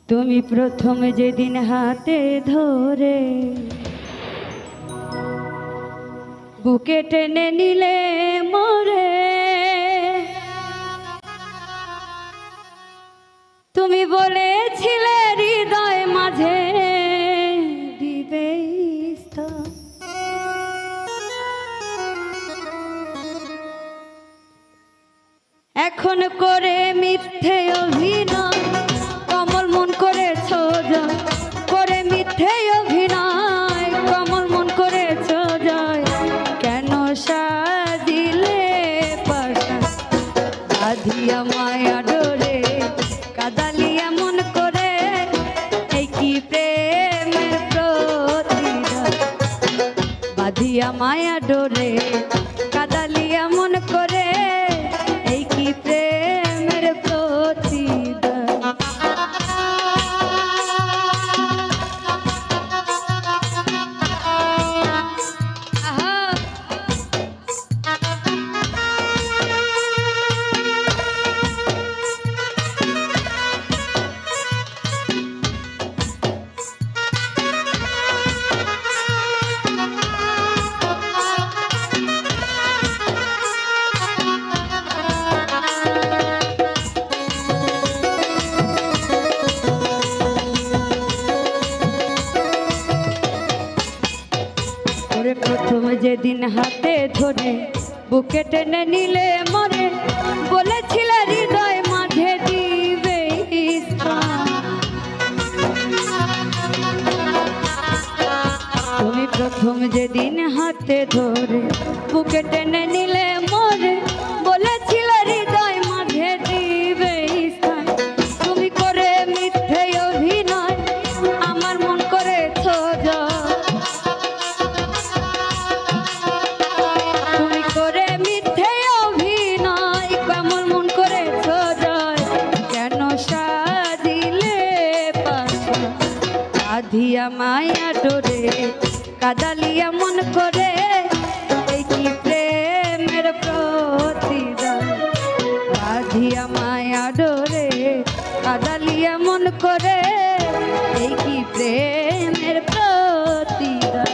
তুমি প্রথম যেদিন হাতে ধরে বুকে টেনে নিলে মোরে, তুমি বলেছিলে হৃদয় মাঝে দিবে স্থান। এখন করে মিথ্যে অভিনয় কমল মন করেছ জয়, করে মিথ্যে অভিনয় কমল মন করেছ জয়। কেন সাজিলে পাশা বাঁধিয়া মায়া ডোরে, কাদালিয়া মন করে এই কি প্রেমের প্রতিদান। বাঁধিয়া মায়া ডোরে কাদালিয়া মন করে এই কি প্রেমের প্রতিদান। প্রথম যেদিন হাতে ধরে বুকে টেনে নিলে মরে, বলেছিলে হৃদয় মাঝে দিবে স্থান। তুমি প্রথম যেদিন হাতে ধরে বুকে টেনে নিলে মরে, বলেছিলে হৃদয় মাঝে দিবে স্থান। তুমি করে মিথ্যে অভিনয় আমার মন করেছ জয়, বাঁধিয়া মায়া ডোরে কাদালিয়া মন করে এই কি প্রেমের প্রতিদান। বাঁধিয়া মায়া ডোরে কাদালিয়া মন করে এই কি প্রেমের প্রতিদান।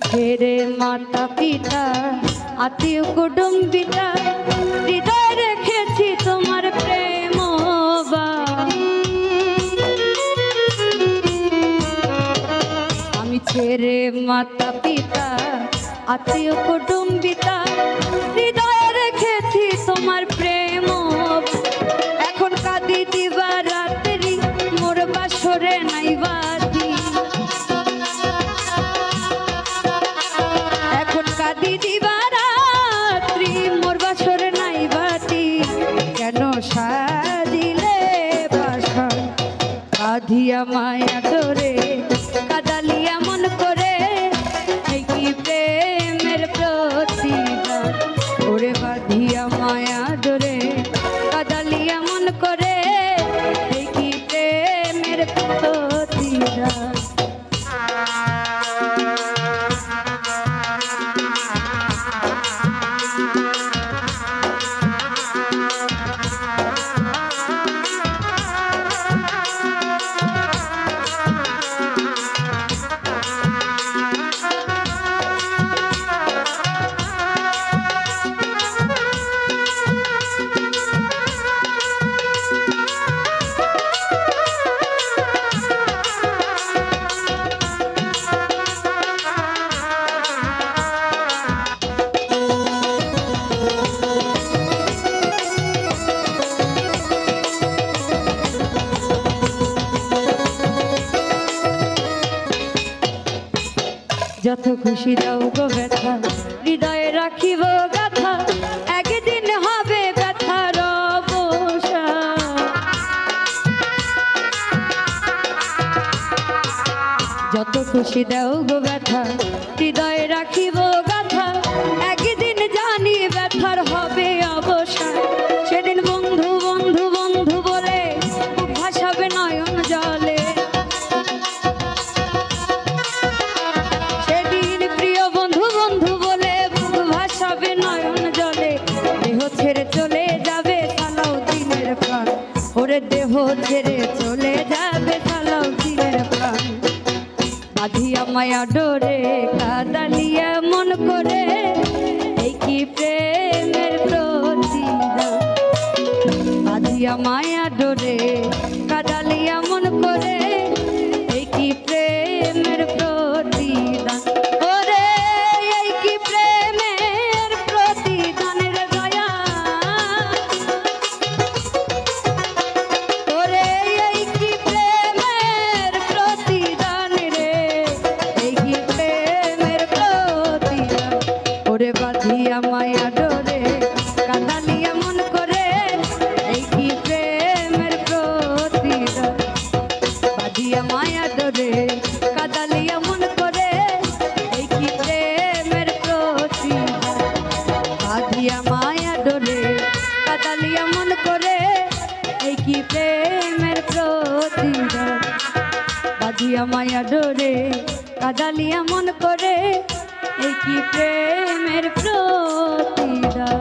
ছেড়ে মাতা পিতা আত্মীয় কুটুম্বিতা, হৃদয় রেখেছি তোমার প্রেম। আমি ছেড়ে মাতা পিতা আত্মীয় কুটুম্বিতা, হৃদয় রেখেছি তোমার প্রেম। এখন কাঁদি দিবা রাত্রি মোর বাসরে নাই বাতি, দিবা রাত্রি মোর বাসরে নাই বাতি। কেন সাজিলে পাশান বাঁধিয়া মায়া ডোরে কাদালিয়া মন করে এই কি প্রেমের প্রতিদান। ওরে বাঁধিয়া মায়া ডোরে কাদালিয়া মন করে এই কি প্রেমের প্রতিদান। খুশি দাও গো ব্যথা হৃদয়ে রাখিব গাথা একদিন হবে ব্যথার অবসান যত খুশি দাও গো ব্যথা হৃদয়ে রাখিব গাথা একদিন জানি ব্যথার হবে অবসান সেদিন বন্ধু বন্ধু বন্ধু বলে বুক ভাসাবে নয়ন জলে সেদিন প্রিয় বন্ধু বন্ধু বলে বুক ভাসাবে নয়ন জলে দেহ ছেড়ে চলে যাবে সালাউদ্দিনের প্রাণ ওরে দেহ ছেড়ে চলে যাবে সালাউদ্দিনের প্রাণ বাঁধিয়া মায়া ডোরে কাদালিয়া মন করে এই কি প্রেমের প্রতিদান বাঁধিয়া মায়া ডোরে কাদালিয়া মন করে এই কি প্রেমের প্রতিদান ওরে এই কি প্রেমের প্রতিদানের দয়া ওরে এই কি প্রেমের প্রতিদান রে এই কি প্রেমের প্রতিদান ওরে বাঁধিয়া মায়া ডোরে কাঁদালিয়া মন করে এই কি প্রেমের প্রতিদান বাঁধিয়া মায়া ডোরে কাঁদালিয়া মন করে এই কি প্রেমের প্রতিদান বাঁধিয়া মায়া ডোরে কাঁদালিয়া মন করে এই কি প্রেমের প্রতিদান বাঁধিয়া মায়া ডোরে কাঁদালিয়া মন করে এই কি প্রেমের প্রতিদান